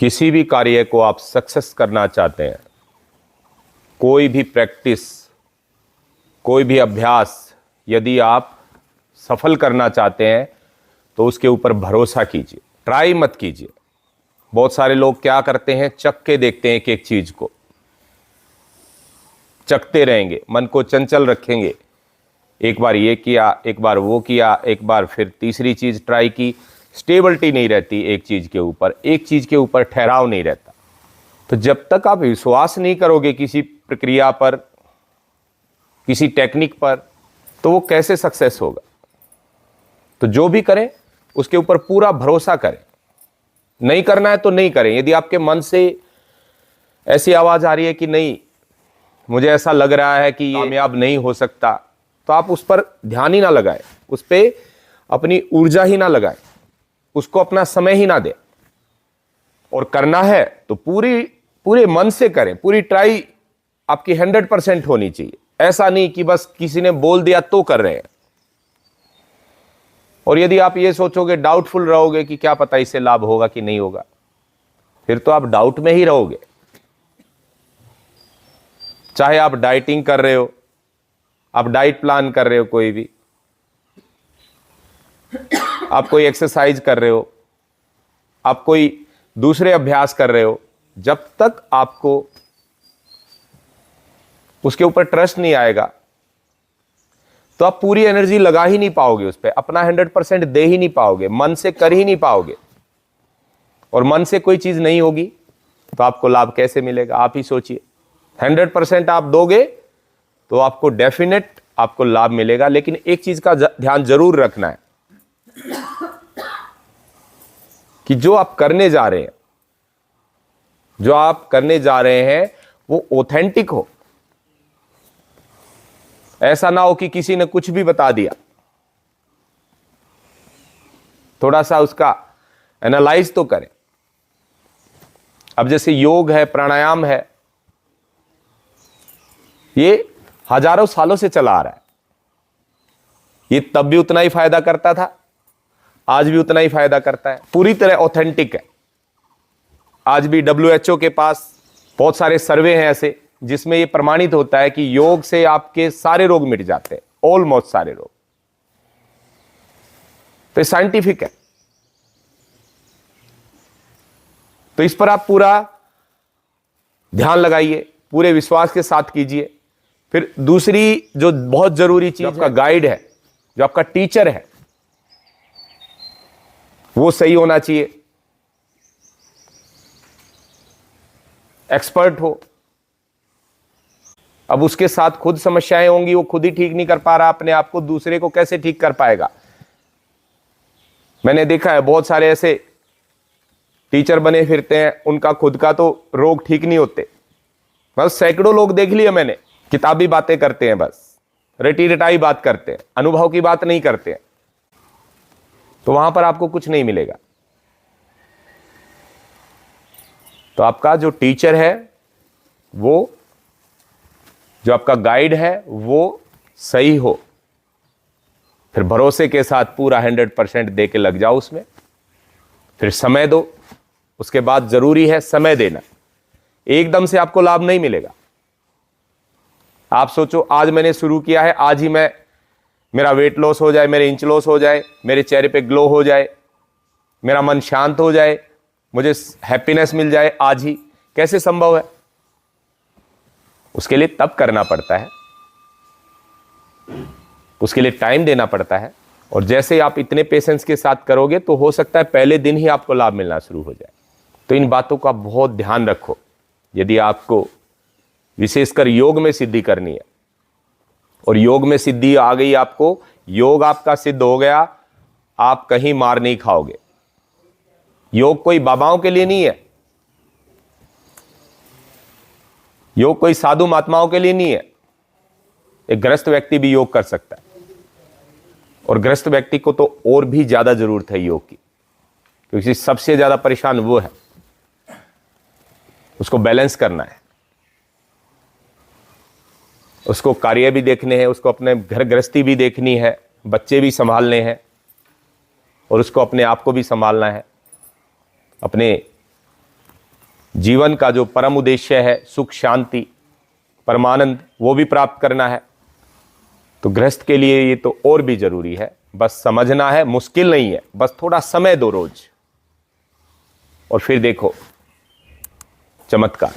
किसी भी कार्य को आप सक्सेस करना चाहते हैं, कोई भी प्रैक्टिस, कोई भी अभ्यास यदि आप सफल करना चाहते हैं तो उसके ऊपर भरोसा कीजिए, ट्राई मत कीजिए। बहुत सारे लोग क्या करते हैं, चख के देखते हैं कि एक चीज को चखते रहेंगे, मन को चंचल रखेंगे। एक बार ये किया, एक बार वो किया, एक बार फिर तीसरी चीज ट्राई की। स्टेबिलिटी नहीं रहती एक चीज के ऊपर, एक चीज के ऊपर ठहराव नहीं रहता। तो जब तक आप विश्वास नहीं करोगे किसी प्रक्रिया पर, किसी टेक्निक पर, तो वो कैसे सक्सेस होगा। तो जो भी करें उसके ऊपर पूरा भरोसा करें। नहीं करना है तो नहीं करें। यदि आपके मन से ऐसी आवाज आ रही है कि नहीं, मुझे ऐसा लग रहा है कि ये कामयाब नहीं हो सकता, तो आप उस पर ध्यान ही ना लगाएं, उस पर अपनी ऊर्जा ही ना लगाएं, उसको अपना समय ही ना दें। और करना है तो पूरे मन से करें, पूरी ट्राई आपकी 100% होनी चाहिए। ऐसा नहीं कि बस किसी ने बोल दिया तो कर रहे हैं। और यदि आप ये सोचोगे, डाउटफुल रहोगे कि क्या पता इससे लाभ होगा कि नहीं होगा, फिर तो आप डाउट में ही रहोगे। चाहे आप डाइटिंग कर रहे हो, आप डाइट प्लान कर रहे हो, कोई भी आप कोई एक्सरसाइज कर रहे हो, आप कोई दूसरे अभ्यास कर रहे हो, जब तक आपको उसके ऊपर ट्रस्ट नहीं आएगा तो आप पूरी एनर्जी लगा ही नहीं पाओगे उस पर, अपना 100% दे ही नहीं पाओगे, मन से कर ही नहीं पाओगे। और मन से कोई चीज नहीं होगी तो आपको लाभ कैसे मिलेगा, आप ही सोचिए। 100% आप दोगे तो आपको डेफिनेट आपको लाभ मिलेगा। लेकिन एक चीज का ध्यान जरूर रखना है कि जो आप करने जा रहे हैं, जो आप करने जा रहे हैं वो ऑथेंटिक हो। ऐसा ना हो कि किसी ने कुछ भी बता दिया। थोड़ा सा उसका एनालाइज तो करें। अब जैसे योग है, प्राणायाम है, ये हजारों सालों से चला आ रहा है। ये तब भी उतना ही फायदा करता था, आज भी उतना ही फायदा करता है, पूरी तरह ऑथेंटिक है। आज भी WHO के पास बहुत सारे सर्वे हैं ऐसे जिसमें यह प्रमाणित होता है कि योग से आपके सारे रोग मिट जाते हैं, ऑलमोस्ट सारे रोग। तो साइंटिफिक है। तो इस पर आप पूरा ध्यान लगाइए, पूरे विश्वास के साथ कीजिए। फिर दूसरी जो बहुत जरूरी चीज, आपका गाइड है, जो आपका टीचर है, वो सही होना चाहिए, एक्सपर्ट हो। अब उसके साथ खुद समस्याएं होंगी, वो खुद ही ठीक नहीं कर पा रहा अपने आप को, दूसरे को कैसे ठीक कर पाएगा। मैंने देखा है बहुत सारे ऐसे टीचर बने फिरते हैं, उनका खुद का तो रोग ठीक नहीं होते। बस सैकड़ों लोग देख लिए मैंने, किताबी बातें करते हैं, बस रटी रटाई बात करते हैं, अनुभव की बात नहीं करते हैं। तो वहां पर आपको कुछ नहीं मिलेगा। तो आपका जो टीचर है, वो जो आपका गाइड है, वो सही हो। फिर भरोसे के साथ पूरा 100% दे के लग जाओ उसमें। फिर समय दो। उसके बाद जरूरी है समय देना। एकदम से आपको लाभ नहीं मिलेगा। आप सोचो आज मैंने शुरू किया है, आज ही मेरा वेट लॉस हो जाए, मेरे इंच लॉस हो जाए, मेरे चेहरे पे ग्लो हो जाए, मेरा मन शांत हो जाए, मुझे हैप्पीनेस मिल जाए आज ही, कैसे संभव है। उसके लिए तब करना पड़ता है, उसके लिए टाइम देना पड़ता है। और जैसे आप इतने पेशेंस के साथ करोगे तो हो सकता है पहले दिन ही आपको लाभ मिलना शुरू हो जाए। तो इन बातों का बहुत ध्यान रखो यदि आपको विशेषकर योग में सिद्धि करनी है। और योग में सिद्धि आ गई आपको, योग आपका सिद्ध हो गया, आप कहीं मार नहीं खाओगे। योग कोई बाबाओं के लिए नहीं है, योग कोई साधु महात्माओं के लिए नहीं है। एक गृहस्थ व्यक्ति भी योग कर सकता है। और गृहस्थ व्यक्ति को तो और भी ज्यादा जरूरत है योग की, क्योंकि सबसे ज्यादा परेशान वो है। उसको बैलेंस करना है, उसको कार्य भी देखने हैं, उसको अपने घर गृहस्थी भी देखनी है, बच्चे भी संभालने हैं, और उसको अपने आप को भी संभालना है, अपने जीवन का जो परम उद्देश्य है, सुख शांति परमानंद, वो भी प्राप्त करना है। तो गृहस्थ के लिए ये तो और भी जरूरी है। बस समझना है, मुश्किल नहीं है, बस थोड़ा समय दो रोज, और फिर देखो चमत्कार।